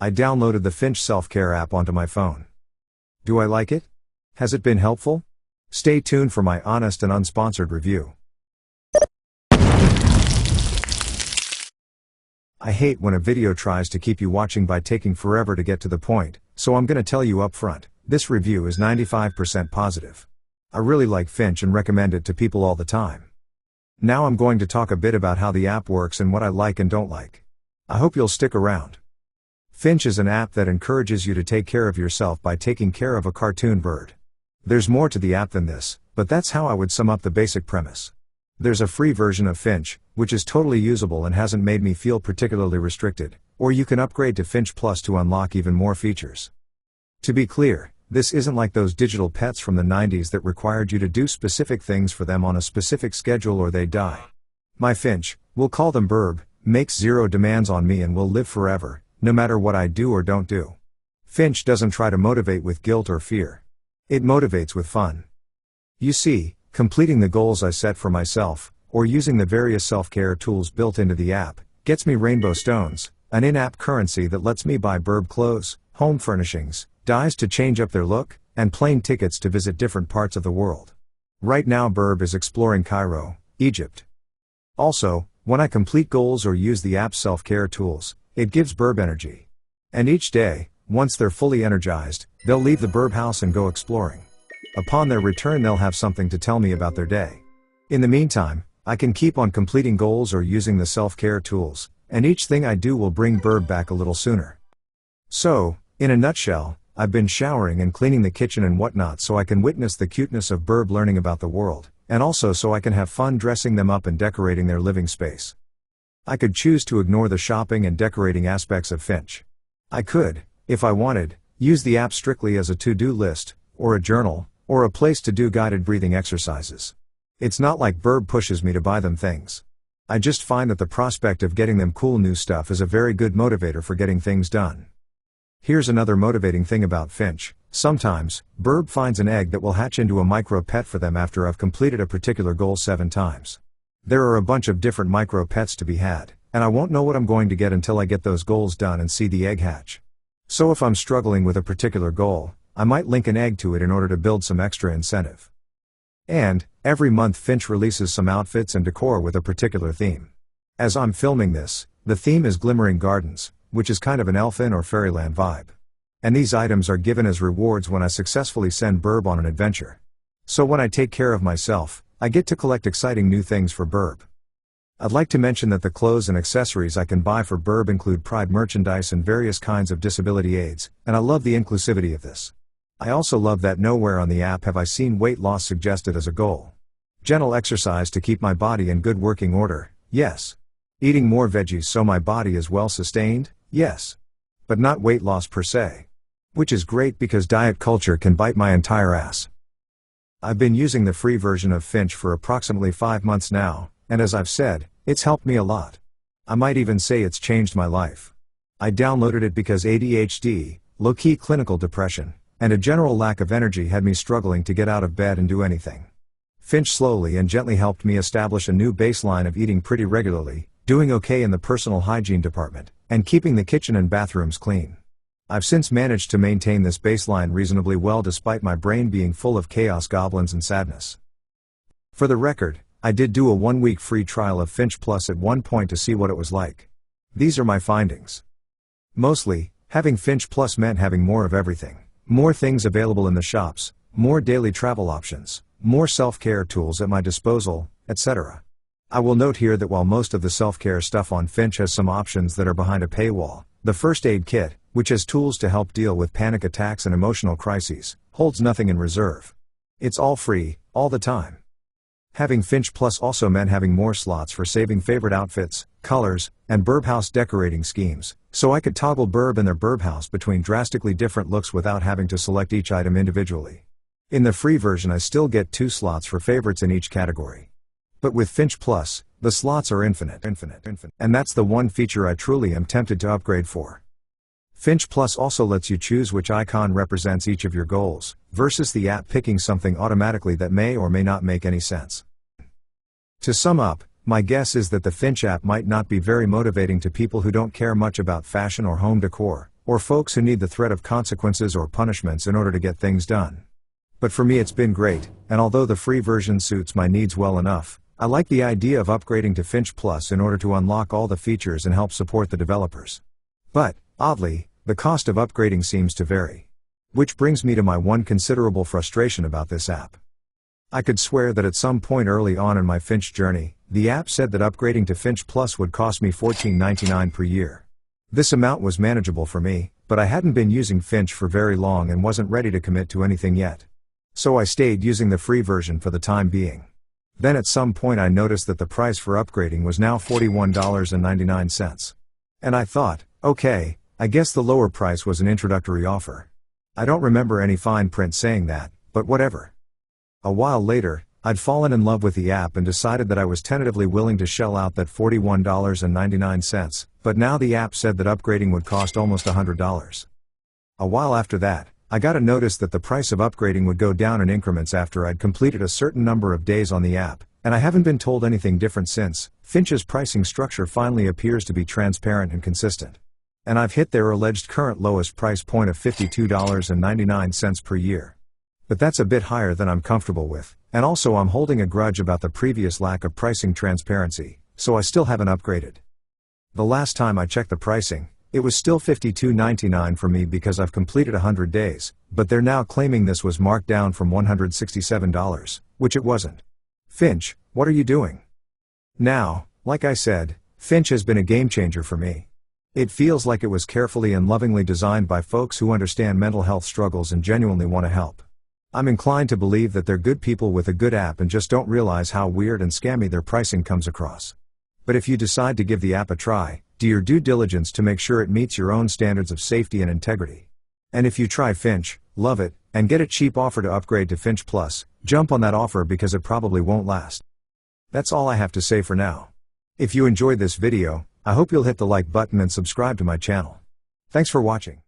I downloaded the Finch self-care app onto my phone. Do I like it? Has it been helpful? Stay tuned for my honest and unsponsored review. I hate when a video tries to keep you watching by taking forever to get to the point, so I'm gonna tell you up front, this review is 95% positive. I really like Finch and recommend it to people all the time. Now I'm going to talk a bit about how the app works and what I like and don't like. I hope you'll stick around. Finch is an app that encourages you to take care of yourself by taking care of a cartoon bird. There's more to the app than this, but that's how I would sum up the basic premise. There's a free version of Finch, which is totally usable and hasn't made me feel particularly restricted, or you can upgrade to Finch Plus to unlock even more features. To be clear, this isn't like those digital pets from the 90s that required you to do specific things for them on a specific schedule or they'd die. My Finch, we'll call them Burb, makes zero demands on me and will live forever, no matter what I do or don't do. Finch doesn't try to motivate with guilt or fear. It motivates with fun. You see, completing the goals I set for myself, or using the various self-care tools built into the app, gets me rainbow stones, an in-app currency that lets me buy Burb clothes, home furnishings, dyes to change up their look, and plane tickets to visit different parts of the world. Right now Burb is exploring Cairo, Egypt. Also, when I complete goals or use the app's self-care tools, it gives Burb energy. And each day, once they're fully energized, they'll leave the Burb house and go exploring. Upon their return they'll have something to tell me about their day. In the meantime, I can keep on completing goals or using the self-care tools, and each thing I do will bring Burb back a little sooner. So, in a nutshell, I've been showering and cleaning the kitchen and whatnot so I can witness the cuteness of Burb learning about the world, and also so I can have fun dressing them up and decorating their living space. I could choose to ignore the shopping and decorating aspects of Finch. I could, if I wanted, use the app strictly as a to-do list, or a journal, or a place to do guided breathing exercises. It's not like Burb pushes me to buy them things. I just find that the prospect of getting them cool new stuff is a very good motivator for getting things done. Here's another motivating thing about Finch. Sometimes, Burb finds an egg that will hatch into a micro pet for them after I've completed a particular goal 7 times. There are a bunch of different micro pets to be had, and I won't know what I'm going to get until I get those goals done and see the egg hatch. So if I'm struggling with a particular goal, I might link an egg to it in order to build some extra incentive. And, every month Finch releases some outfits and decor with a particular theme. As I'm filming this, the theme is Glimmering Gardens, which is kind of an elfin or fairyland vibe. And these items are given as rewards when I successfully send Burb on an adventure. So when I take care of myself, I get to collect exciting new things for Burb. I'd like to mention that the clothes and accessories I can buy for Burb include Pride merchandise and various kinds of disability aids, and I love the inclusivity of this. I also love that nowhere on the app have I seen weight loss suggested as a goal. Gentle exercise to keep my body in good working order, yes. Eating more veggies so my body is well sustained, yes. But not weight loss per se. Which is great because diet culture can bite my entire ass. I've been using the free version of Finch for approximately 5 months now, and as I've said, it's helped me a lot. I might even say it's changed my life. I downloaded it because ADHD, low-key clinical depression, and a general lack of energy had me struggling to get out of bed and do anything. Finch slowly and gently helped me establish a new baseline of eating pretty regularly, doing okay in the personal hygiene department, and keeping the kitchen and bathrooms clean. I've since managed to maintain this baseline reasonably well despite my brain being full of chaos goblins and sadness. For the record, I did do a 1-week free trial of Finch Plus at one point to see what it was like. These are my findings. Mostly, having Finch Plus meant having more of everything. More things available in the shops, more daily travel options, more self-care tools at my disposal, etc. I will note here that while most of the self-care stuff on Finch has some options that are behind a paywall, the first aid kit, which has tools to help deal with panic attacks and emotional crises, holds nothing in reserve. It's all free, all the time. Having Finch Plus also meant having more slots for saving favorite outfits, colors, and Burb house decorating schemes, so I could toggle Burb and their Burb house between drastically different looks without having to select each item individually. In the free version I still get 2 slots for favorites in each category. But with Finch Plus, the slots are infinite. And that's the one feature I truly am tempted to upgrade for. Finch Plus also lets you choose which icon represents each of your goals, versus the app picking something automatically that may or may not make any sense. To sum up, my guess is that the Finch app might not be very motivating to people who don't care much about fashion or home decor, or folks who need the threat of consequences or punishments in order to get things done. But for me it's been great, and although the free version suits my needs well enough, I like the idea of upgrading to Finch Plus in order to unlock all the features and help support the developers. But, oddly, the cost of upgrading seems to vary. Which brings me to my one considerable frustration about this app. I could swear that at some point early on in my Finch journey, the app said that upgrading to Finch Plus would cost me $14.99 per year. This amount was manageable for me, but I hadn't been using Finch for very long and wasn't ready to commit to anything yet. So I stayed using the free version for the time being. Then at some point I noticed that the price for upgrading was now $41.99. And I thought, okay, I guess the lower price was an introductory offer. I don't remember any fine print saying that, but whatever. A while later, I'd fallen in love with the app and decided that I was tentatively willing to shell out that $41.99, but now the app said that upgrading would cost almost $100. A while after that, I got a notice that the price of upgrading would go down in increments after I'd completed a certain number of days on the app, and I haven't been told anything different since. Finch's pricing structure finally appears to be transparent and consistent. And I've hit their alleged current lowest price point of $52.99 per year. But that's a bit higher than I'm comfortable with, and also I'm holding a grudge about the previous lack of pricing transparency, so I still haven't upgraded. The last time I checked the pricing, it was still $52.99 for me because I've completed 100 days, but they're now claiming this was marked down from $167, which it wasn't. Finch, what are you doing? Now, like I said, Finch has been a game changer for me. It feels like it was carefully and lovingly designed by folks who understand mental health struggles and genuinely want to help. I'm inclined to believe that they're good people with a good app and just don't realize how weird and scammy their pricing comes across. But if you decide to give the app a try, do your due diligence to make sure it meets your own standards of safety and integrity. And if you try Finch, love it, and get a cheap offer to upgrade to Finch Plus, jump on that offer because it probably won't last. That's all I have to say for now. If you enjoyed this video, I hope you'll hit the like button and subscribe to my channel. Thanks for watching.